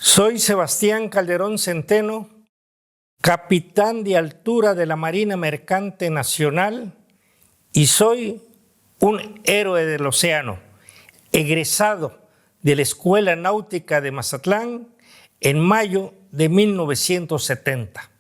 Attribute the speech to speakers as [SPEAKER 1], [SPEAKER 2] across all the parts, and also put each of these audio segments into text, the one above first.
[SPEAKER 1] Soy Sebastián Calderón Centeno, capitán de altura de la Marina Mercante Nacional, y soy un héroe del océano, egresado de la Escuela Náutica de Mazatlán en mayo de 1970.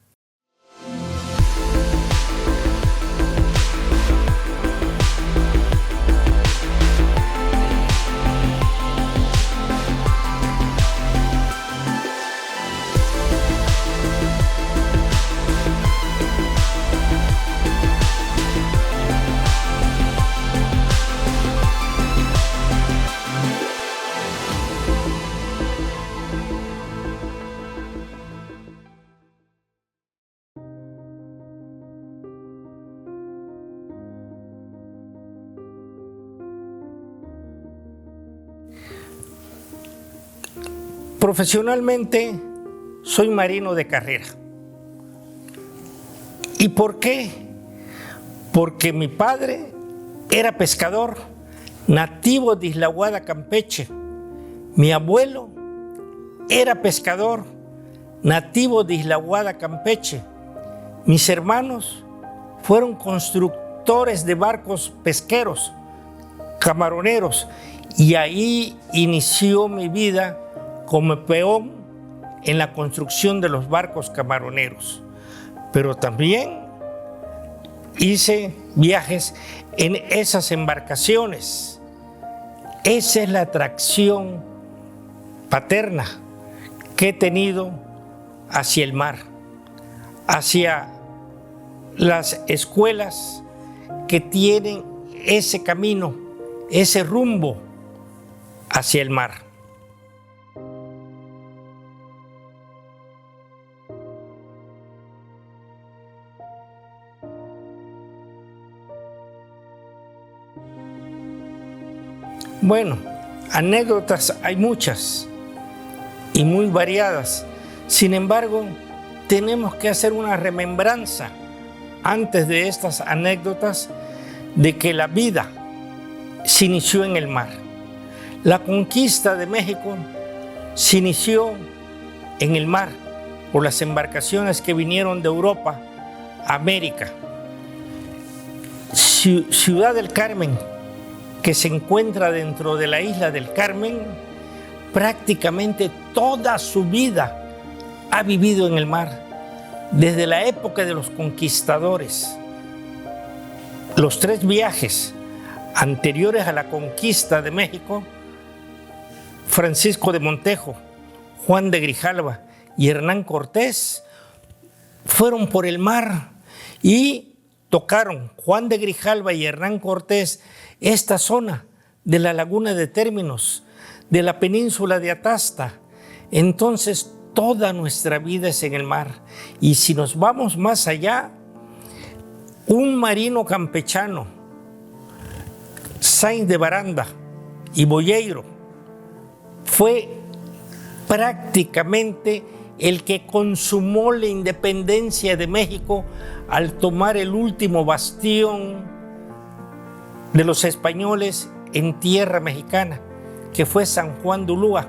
[SPEAKER 1] Profesionalmente soy marino de carrera. ¿Y por qué? Porque mi padre era pescador, nativo de Isla Aguada, Campeche. Mi abuelo era pescador, nativo de Isla Aguada, Campeche. Mis hermanos fueron constructores de barcos pesqueros, camaroneros, y ahí inició mi vida como peón en la construcción de los barcos camaroneros. Pero también hice viajes en esas embarcaciones. Esa es la atracción paterna que he tenido hacia el mar, hacia las escuelas que tienen ese camino, ese rumbo hacia el mar. Bueno, anécdotas hay muchas y muy variadas. Sin embargo, tenemos que hacer una remembranza antes de estas anécdotas de que la vida se inició en el mar. La conquista de México se inició en el mar por las embarcaciones que vinieron de Europa a América. Ciudad del Carmen, que se encuentra dentro de la isla del Carmen, prácticamente toda su vida ha vivido en el mar, desde la época de los conquistadores. Los 3 viajes anteriores a la conquista de México, Francisco de Montejo, Juan de Grijalva y Hernán Cortés, fueron por el mar y tocaron Juan de Grijalva y Hernán Cortés esta zona de la laguna de Términos, de la península de Atasta. Entonces toda nuestra vida es en el mar. Y si nos vamos más allá, un marino campechano, Sáenz de Baranda y Boyeiro, fue prácticamente el que consumó la independencia de México al tomar el último bastión de los españoles en tierra mexicana, que fue San Juan de Ulúa,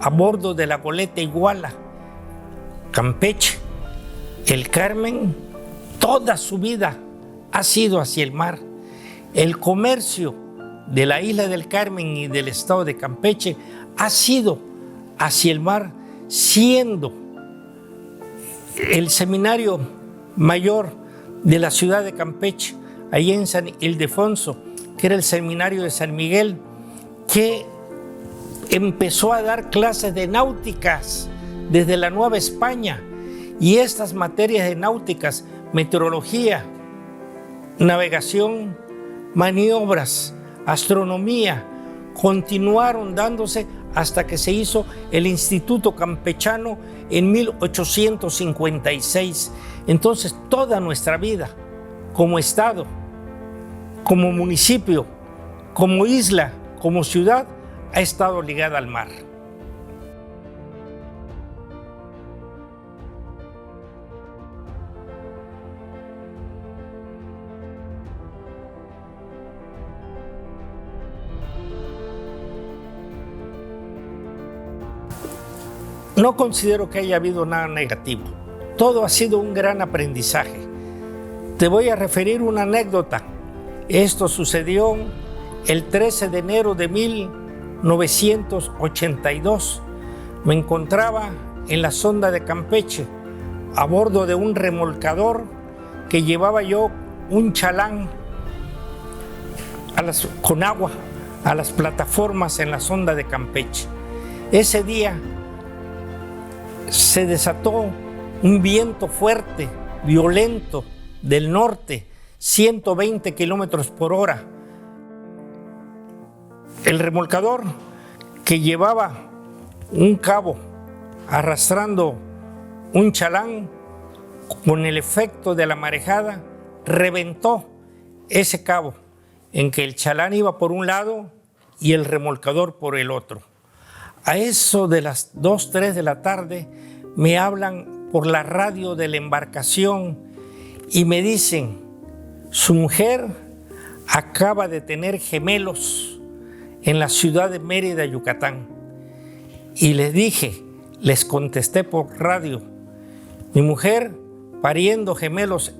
[SPEAKER 1] a bordo de la goleta Iguala. Campeche, el Carmen, toda su vida ha sido hacia el mar. El comercio de la isla del Carmen y del estado de Campeche ha sido hacia el mar, siendo el seminario mayor de la ciudad de Campeche, ahí en San Ildefonso, que era el seminario de San Miguel, que empezó a dar clases de náuticas desde la Nueva España, y estas materias de náuticas, meteorología, navegación, maniobras, astronomía, continuaron dándose hasta que se hizo el Instituto Campechano en 1856. Entonces, toda nuestra vida, como estado, como municipio, como isla, como ciudad, ha estado ligada al mar. no considero que haya habido nada negativo. Todo ha sido un gran aprendizaje. Te voy a referir una anécdota. Esto sucedió el 13 de enero de 1982. Me encontraba en la sonda de Campeche, a bordo de un remolcador que llevaba yo un chalán con agua a las plataformas en la sonda de Campeche. Ese día se desató un viento fuerte, violento, del norte, 120 kilómetros por hora. El remolcador, que llevaba un cabo arrastrando un chalán, con el efecto de la marejada, reventó ese cabo, en que el chalán iba por un lado y el remolcador por el otro. A eso de las 2, 3 de la tarde me hablan por la radio de la embarcación y me dicen: su mujer acaba de tener gemelos en la ciudad de Mérida, Yucatán. Y les contesté por radio: mi mujer pariendo gemelos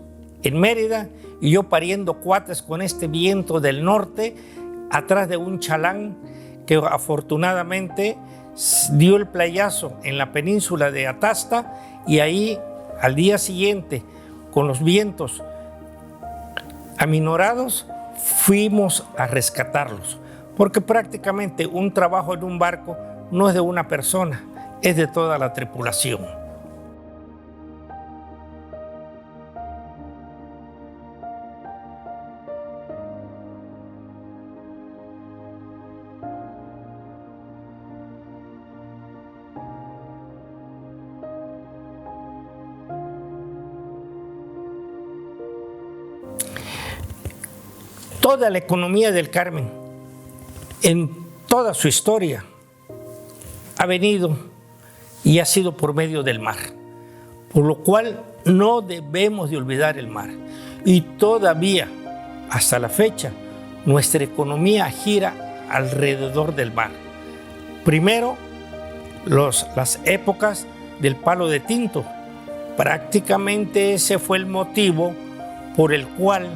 [SPEAKER 1] en Mérida y yo pariendo cuates con este viento del norte atrás de un chalán que afortunadamente dio el playazo en la península de Atasta, y ahí al día siguiente, con los vientos aminorados, fuimos a rescatarlos, porque prácticamente un trabajo en un barco no es de una persona, es de toda la tripulación. Toda la economía del Carmen, en toda su historia, ha venido y ha sido por medio del mar, por lo cual no debemos de olvidar el mar. Y todavía, hasta la fecha, nuestra economía gira alrededor del mar. Primero, las épocas del palo de tinto. Prácticamente ese fue el motivo por el cual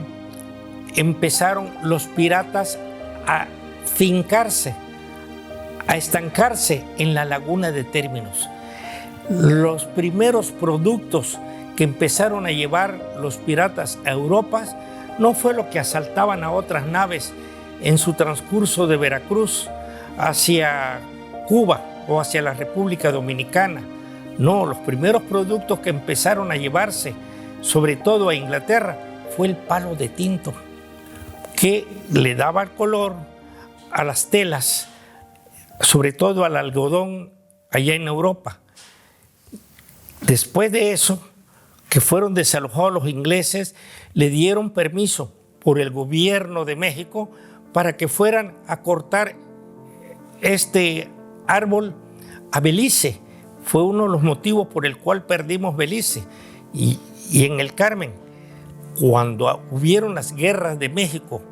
[SPEAKER 1] empezaron los piratas a fincarse, a estancarse en la laguna de Términos. Los primeros productos que empezaron a llevar los piratas a Europa no fue lo que asaltaban a otras naves en su transcurso de Veracruz hacia Cuba o hacia la República Dominicana. No, los primeros productos que empezaron a llevarse, sobre todo a Inglaterra, fue el palo de tinto, que le daba el color a las telas, sobre todo al algodón allá en Europa. Después de eso, que fueron desalojados los ingleses, le dieron permiso por el gobierno de México para que fueran a cortar este árbol a Belice. Fue uno de los motivos por el cual perdimos Belice. Y en el Carmen, cuando hubieron las guerras de México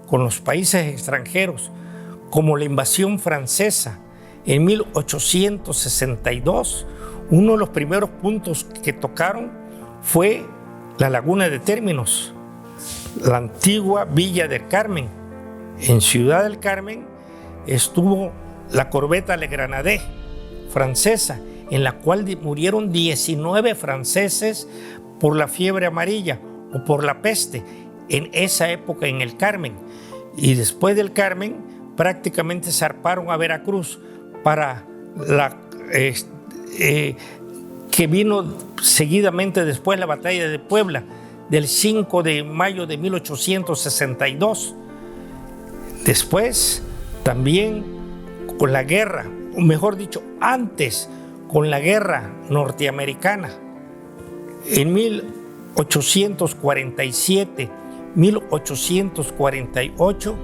[SPEAKER 1] con los países extranjeros, como la invasión francesa en 1862, uno de los primeros puntos que tocaron fue la laguna de Términos, la antigua Villa del Carmen. En Ciudad del Carmen estuvo la corbeta Le Grenadier francesa, en la cual murieron 19 franceses por la fiebre amarilla o por la peste en esa época en el Carmen. Y después del Carmen prácticamente zarparon a Veracruz para que vino seguidamente después la batalla de Puebla del 5 de mayo de 1862. Después también con la guerra, o mejor dicho, antes con la guerra norteamericana, en 1847, 1848,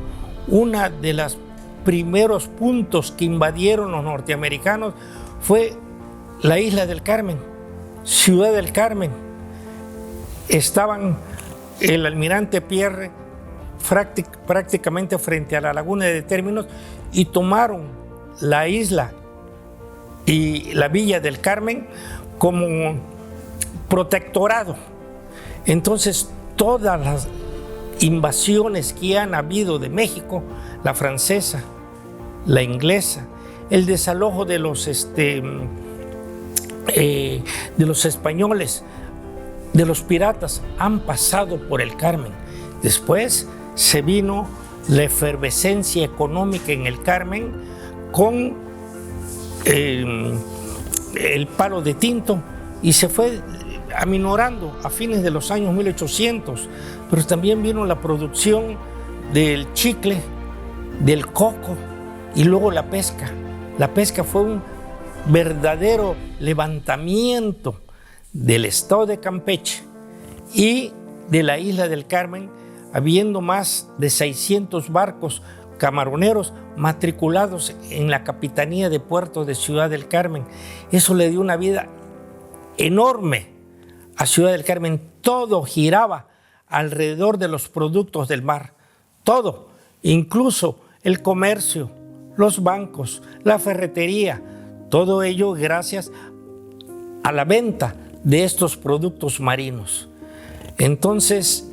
[SPEAKER 1] una de los primeros puntos que invadieron los norteamericanos fue la isla del Carmen, Ciudad del Carmen. Estaban el almirante Pierre prácticamente frente a la laguna de Términos y tomaron la isla y la Villa del Carmen como protectorado. Entonces, todas las invasiones que han habido de México, la francesa, la inglesa, el desalojo de los españoles, de los piratas, han pasado por el Carmen. Después se vino la efervescencia económica en el Carmen con el palo de tinto, y se fue aminorando a fines de los años 1800, pero también vino la producción del chicle, del coco y luego la pesca. La pesca fue un verdadero levantamiento del estado de Campeche y de la isla del Carmen, habiendo más de 600 barcos camaroneros matriculados en la Capitanía de Puerto de Ciudad del Carmen. Eso le dio una vida enorme a Ciudad del Carmen. Todo giraba alrededor de los productos del mar, todo, incluso el comercio, los bancos, la ferretería, todo ello gracias a la venta de estos productos marinos. Entonces,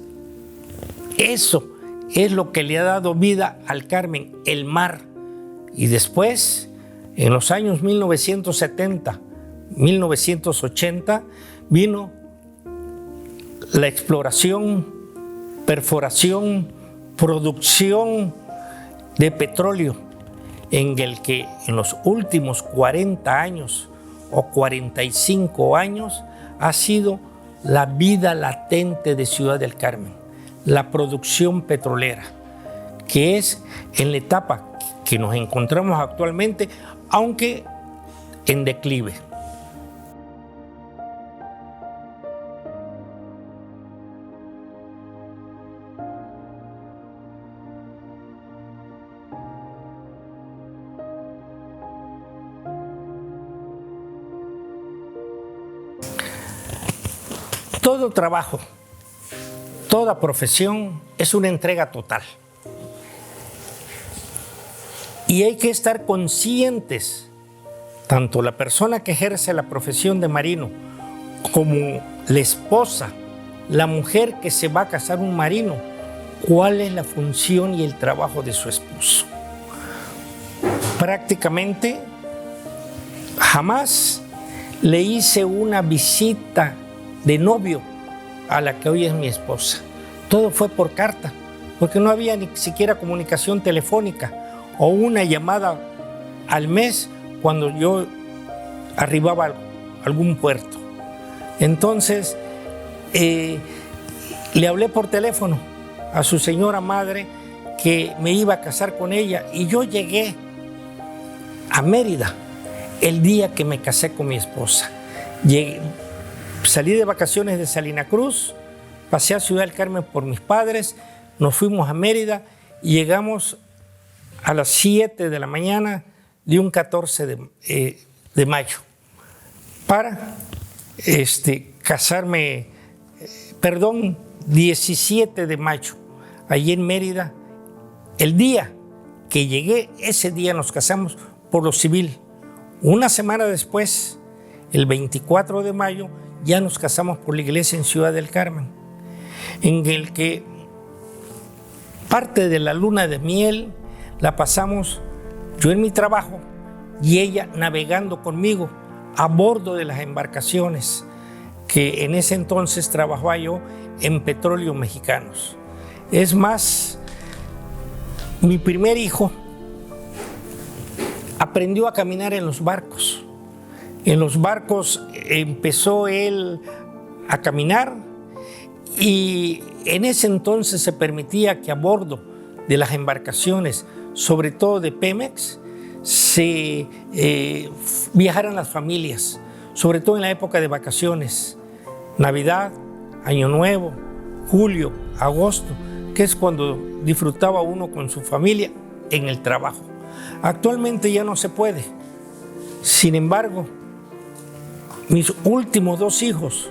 [SPEAKER 1] eso es lo que le ha dado vida al Carmen, el mar. Y después, en los años 1970, 1980, vino la exploración, perforación, producción de petróleo, en el que en los últimos 40 años o 45 años ha sido la vida latente de Ciudad del Carmen, la producción petrolera, que es en la etapa que nos encontramos actualmente, aunque en declive. Todo trabajo, toda profesión es una entrega total. Y hay que estar conscientes, tanto la persona que ejerce la profesión de marino como la esposa, la mujer que se va a casar un marino, cuál es la función y el trabajo de su esposo. Prácticamente jamás le hice una visita de novio a la que hoy es mi esposa. Todo fue por carta, porque no había ni siquiera comunicación telefónica o una llamada al mes cuando yo arribaba a algún puerto. Entonces, le hablé por teléfono a su señora madre que me iba a casar con ella, y yo llegué a Mérida el día que me casé con mi esposa. Salí de vacaciones de Salina Cruz, pasé a Ciudad del Carmen por mis padres, nos fuimos a Mérida y llegamos a las 7 de la mañana de un 14 de mayo para casarme, 17 de mayo, allí en Mérida. El día que llegué, ese día nos casamos por lo civil. Una semana después, el 24 de mayo, ya nos casamos por la iglesia en Ciudad del Carmen, en el que parte de la luna de miel la pasamos yo en mi trabajo y ella navegando conmigo a bordo de las embarcaciones que en ese entonces trabajaba yo en Petróleos Mexicanos. Es más, mi primer hijo aprendió a caminar en los barcos. En los barcos empezó él a caminar, y en ese entonces se permitía que a bordo de las embarcaciones, sobre todo de Pemex, se viajaran las familias, sobre todo en la época de vacaciones, Navidad, Año Nuevo, julio, agosto, que es cuando disfrutaba uno con su familia en el trabajo. Actualmente ya no se puede. Sin embargo, mis últimos 2 hijos,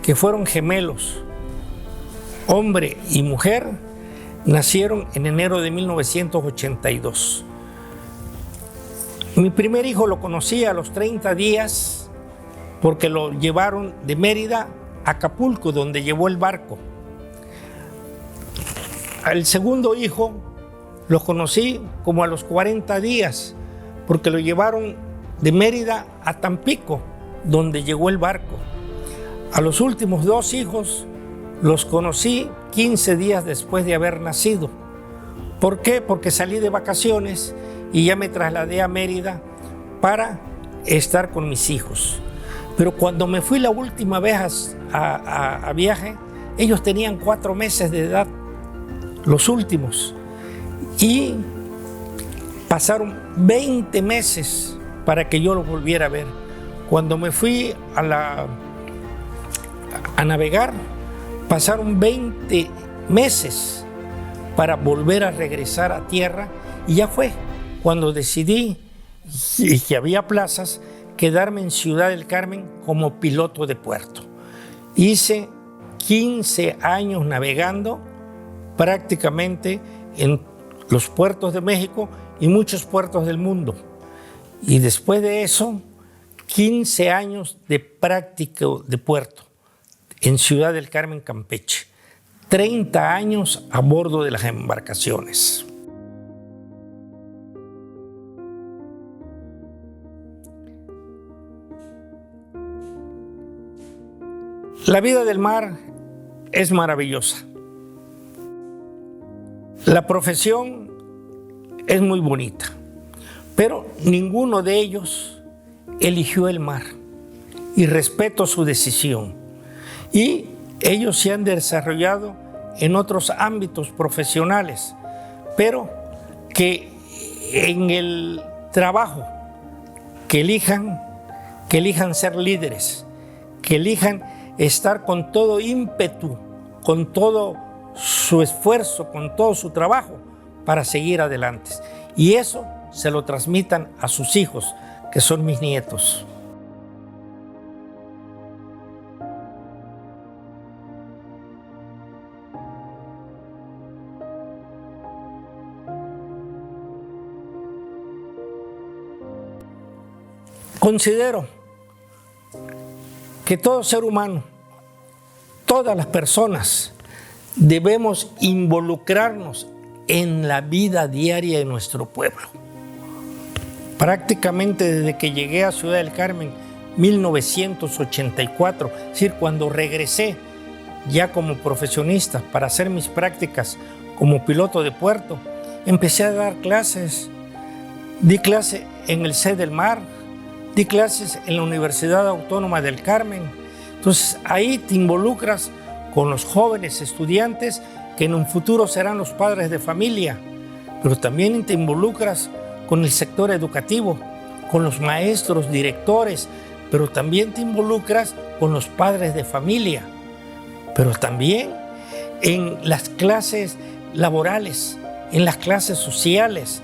[SPEAKER 1] que fueron gemelos, hombre y mujer, nacieron en enero de 1982. Mi primer hijo lo conocí a los 30 días porque lo llevaron de Mérida a Acapulco, donde llevó el barco. Al segundo hijo lo conocí como a los 40 días porque lo llevaron de Mérida a Tampico, donde llegó el barco. A los últimos 2 hijos los conocí 15 días después de haber nacido. ¿Por qué? Porque salí de vacaciones y ya me trasladé a Mérida para estar con mis hijos. Pero cuando me fui la última vez a viaje, ellos tenían 4 meses de edad, los últimos. Y pasaron 20 meses para que yo los volviera a ver. Cuando me fui a navegar, pasaron 20 meses para volver a regresar a tierra, y ya fue cuando decidí, y que había plazas, quedarme en Ciudad del Carmen como piloto de puerto. Hice 15 años navegando prácticamente en los puertos de México y muchos puertos del mundo. Y después de eso, 15 años de práctica de puerto en Ciudad del Carmen, Campeche. 30 años a bordo de las embarcaciones. La vida del mar es maravillosa. La profesión es muy bonita, pero ninguno de ellos eligió el mar, y respeto su decisión. Y ellos se han desarrollado en otros ámbitos profesionales, pero que en el trabajo que elijan ser líderes, que elijan estar con todo ímpetu, con todo su esfuerzo, con todo su trabajo para seguir adelante. Y eso se lo transmitan a sus hijos, que son mis nietos. Considero que todo ser humano, todas las personas, debemos involucrarnos en la vida diaria de nuestro pueblo. Prácticamente desde que llegué a Ciudad del Carmen, 1984, es decir, cuando regresé ya como profesionista para hacer mis prácticas como piloto de puerto, empecé a dar clases. Di clase en el C del Mar, di clases en la Universidad Autónoma del Carmen. Entonces ahí te involucras con los jóvenes estudiantes que en un futuro serán los padres de familia, pero también te involucras con el sector educativo, con los maestros, directores, pero también te involucras con los padres de familia, pero también en las clases laborales, en las clases sociales.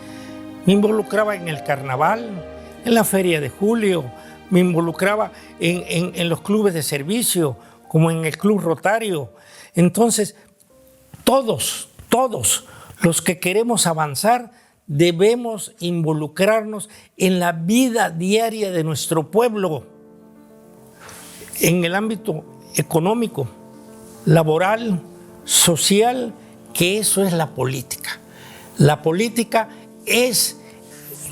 [SPEAKER 1] Me involucraba en el carnaval, en la Feria de Julio, me involucraba en los clubes de servicio, como en el Club Rotario. Entonces, todos los que queremos avanzar debemos involucrarnos en la vida diaria de nuestro pueblo, en el ámbito económico, laboral, social, que eso es la política. La política es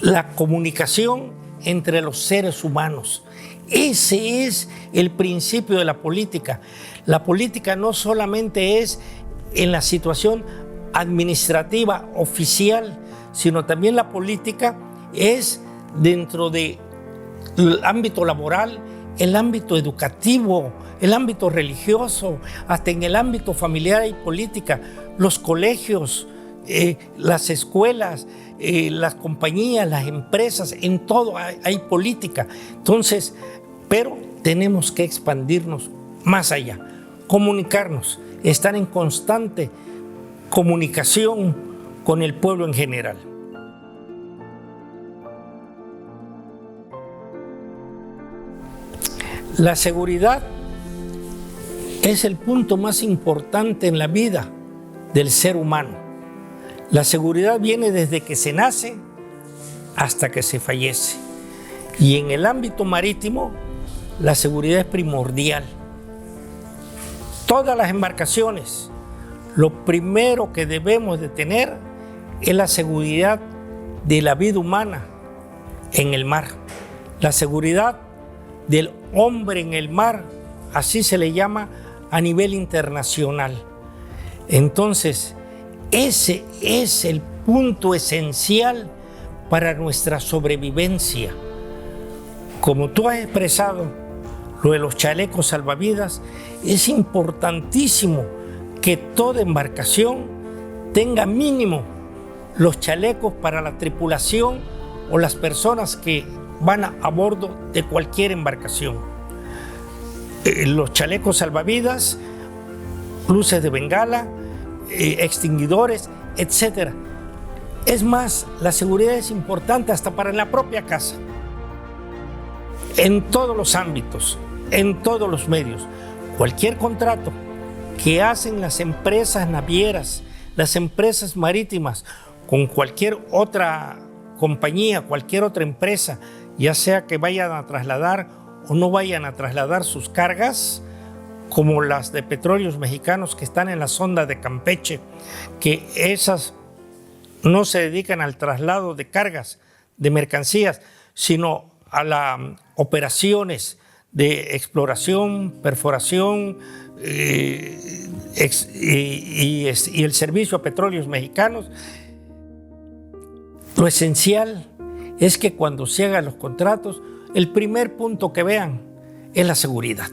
[SPEAKER 1] la comunicación entre los seres humanos. Ese es el principio de la política. La política no solamente es en la situación administrativa, oficial, sino también la política es dentro del ámbito laboral, el ámbito educativo, el ámbito religioso, hasta en el ámbito familiar hay política, los colegios, las escuelas, las compañías, las empresas, en todo hay política. Entonces, pero tenemos que expandirnos más allá, comunicarnos, estar en constante comunicación con el pueblo en general. La seguridad es el punto más importante en la vida del ser humano. La seguridad viene desde que se nace hasta que se fallece. Y en el ámbito marítimo, la seguridad es primordial. Todas las embarcaciones, lo primero que debemos de tener es la seguridad de la vida humana en el mar. La seguridad del hombre en el mar, así se le llama a nivel internacional. Entonces, ese es el punto esencial para nuestra sobrevivencia. Como tú has expresado, lo de los chalecos salvavidas, es importantísimo que toda embarcación tenga mínimo los chalecos para la tripulación o las personas que van a bordo de cualquier embarcación. Los chalecos salvavidas, luces de bengala, extinguidores, etc. Es más, la seguridad es importante hasta para la propia casa. En todos los ámbitos, en todos los medios, cualquier contrato que hacen las empresas navieras, las empresas marítimas, con cualquier otra compañía, cualquier otra empresa, ya sea que vayan a trasladar o no vayan a trasladar sus cargas, como las de Petróleos Mexicanos que están en la sonda de Campeche, que esas no se dedican al traslado de cargas, de mercancías, sino a las operaciones de exploración, perforación y el servicio a Petróleos Mexicanos. Lo esencial es que cuando se hagan los contratos, el primer punto que vean es la seguridad.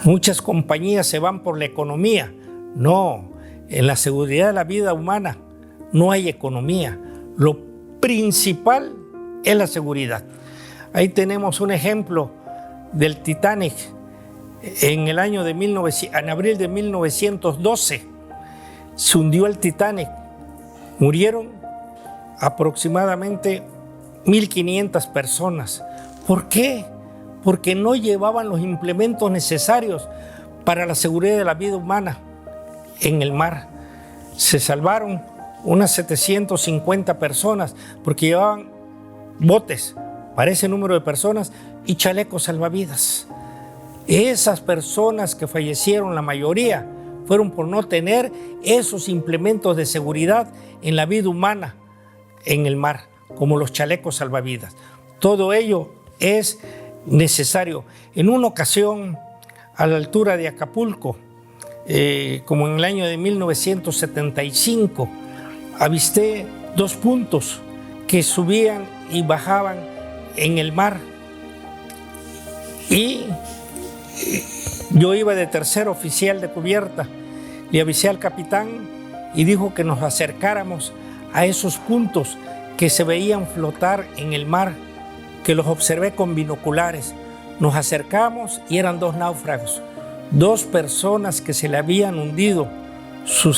[SPEAKER 1] Muchas compañías se van por la economía. No, en la seguridad de la vida humana no hay economía. Lo principal es la seguridad. Ahí tenemos un ejemplo del Titanic. En abril de 1912 se hundió el Titanic. Murieron aproximadamente 1.500 personas. ¿Por qué? Porque no llevaban los implementos necesarios para la seguridad de la vida humana en el mar. Se salvaron unas 750 personas porque llevaban botes para ese número de personas y chalecos salvavidas. Esas personas que fallecieron, la mayoría, fueron por no tener esos implementos de seguridad en la vida humana en el mar, como los chalecos salvavidas. Todo ello es necesario. En una ocasión, a la altura de Acapulco, como en el año de 1975, avisté 2 puntos que subían y bajaban en el mar. Y yo iba de tercer oficial de cubierta. Le avisé al capitán y dijo que nos acercáramos a esos puntos que se veían flotar en el mar, que los observé con binoculares. Nos acercamos y eran 2 náufragos, 2 personas que se le habían hundido su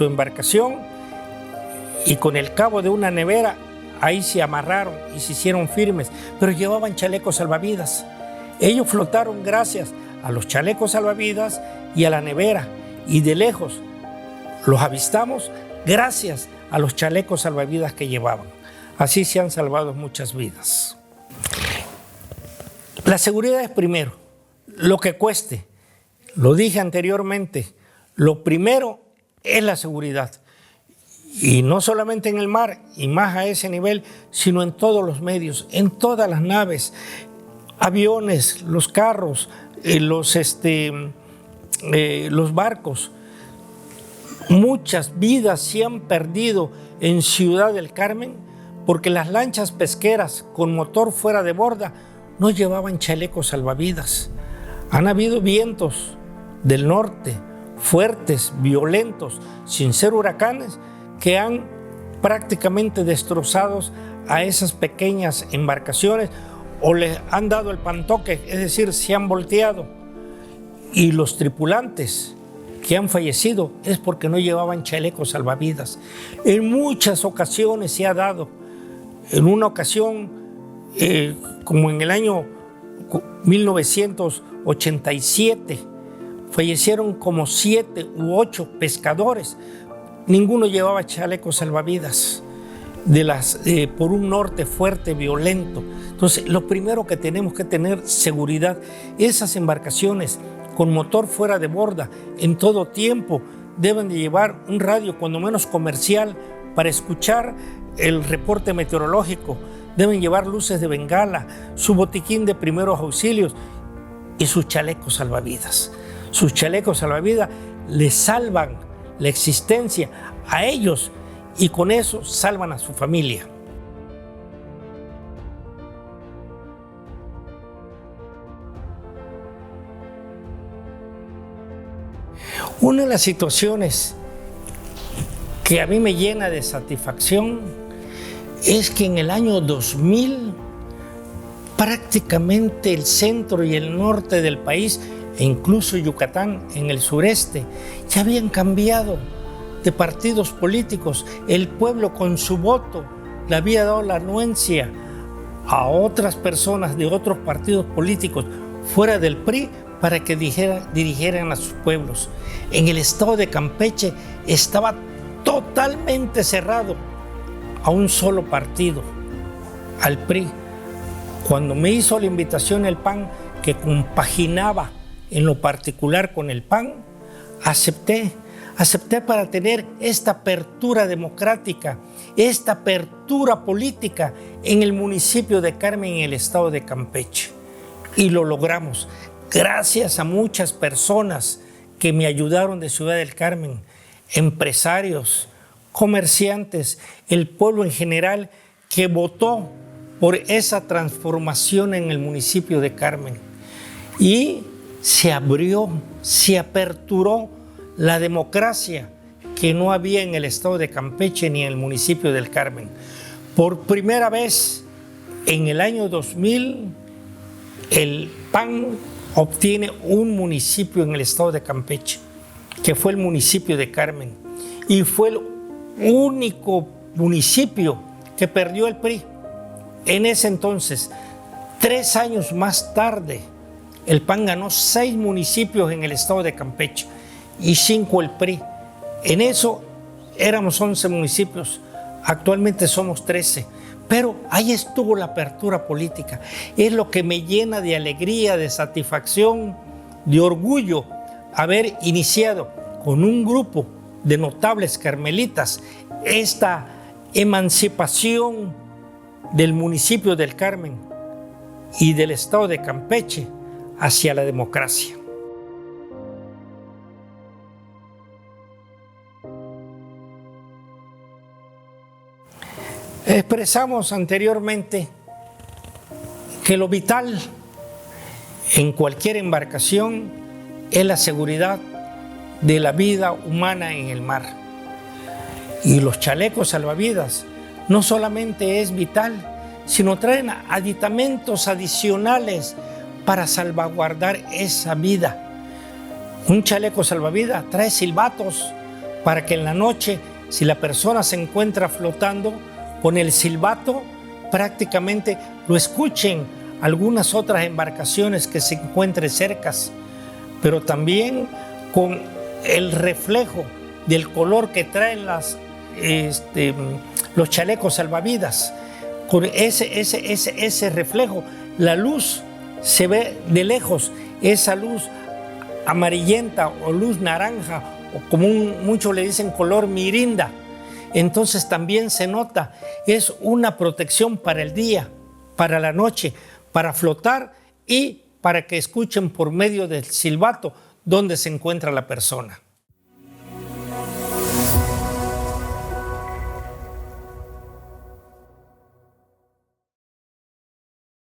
[SPEAKER 1] embarcación, y con el cabo de una nevera ahí se amarraron y se hicieron firmes, pero llevaban chalecos salvavidas. Ellos flotaron gracias a los chalecos salvavidas y a la nevera, y de lejos los avistamos gracias a los chalecos salvavidas que llevaban. Así se han salvado muchas vidas. La seguridad es primero, lo que cueste. Lo dije anteriormente, lo primero es la seguridad. Y no solamente en el mar, y más a ese nivel, sino en todos los medios, en todas las naves, aviones, los carros, los barcos. Muchas vidas se han perdido en Ciudad del Carmen porque las lanchas pesqueras con motor fuera de borda no llevaban chalecos salvavidas. Han habido vientos del norte fuertes, violentos, sin ser huracanes, que han prácticamente destrozado a esas pequeñas embarcaciones o les han dado el pantoque, es decir, se han volteado. Y los tripulantes que han fallecido es porque no llevaban chalecos salvavidas. En muchas ocasiones se ha dado. En una ocasión, como en el año 1987, fallecieron como 7 u 8 pescadores. Ninguno llevaba chalecos salvavidas. por un norte fuerte, violento. Entonces, lo primero que tenemos que tener seguridad, esas embarcaciones con motor fuera de borda en todo tiempo deben de llevar un radio cuando menos comercial para escuchar el reporte meteorológico, deben llevar luces de bengala, su botiquín de primeros auxilios y sus chalecos salvavidas. Sus chalecos salvavidas les salvan la existencia a ellos y con eso salvan a su familia. Una de las situaciones que a mí me llena de satisfacción es que en el año 2000 prácticamente el centro y el norte del país e incluso Yucatán en el sureste ya habían cambiado de partidos políticos. El pueblo con su voto le había dado la anuencia a otras personas de otros partidos políticos fuera del PRI para que dirigieran a sus pueblos. En el estado de Campeche estaba totalmente cerrado a un solo partido, al PRI. Cuando me hizo la invitación el PAN, que compaginaba en lo particular con el PAN, acepté para tener esta apertura democrática, esta apertura política en el municipio de Carmen, en el estado de Campeche. Y lo logramos gracias a muchas personas que me ayudaron de Ciudad del Carmen, empresarios, comerciantes, el pueblo en general que votó por esa transformación en el municipio de Carmen. Y se abrió, se aperturó la democracia que no había en el estado de Campeche ni en el municipio del Carmen. Por primera vez en el año 2000, el PAN obtiene un municipio en el estado de Campeche, que fue el municipio de Carmen, y fue el único municipio que perdió el PRI. En ese entonces, 3 años más tarde, el PAN ganó 6 municipios en el estado de Campeche y 5 el PRI. En eso éramos 11 municipios, actualmente somos 13. Pero ahí estuvo la apertura política. Es lo que me llena de alegría, de satisfacción, de orgullo, haber iniciado con un grupo de notables carmelitas esta emancipación del municipio del Carmen y del estado de Campeche hacia la democracia. Expresamos anteriormente que lo vital en cualquier embarcación es la seguridad de la vida humana en el mar. Y los chalecos salvavidas no solamente es vital, sino traen aditamentos adicionales para salvaguardar esa vida. Un chaleco salvavidas trae silbatos para que en la noche, si la persona se encuentra flotando, con el silbato prácticamente lo escuchen algunas otras embarcaciones que se encuentren cercas, pero también con el reflejo del color que traen los chalecos salvavidas. Con ese reflejo, la luz se ve de lejos, esa luz amarillenta o luz naranja, o como muchos le dicen color mirinda. Entonces también se nota, es una protección para el día, para la noche, para flotar y para que escuchen por medio del silbato dónde se encuentra la persona.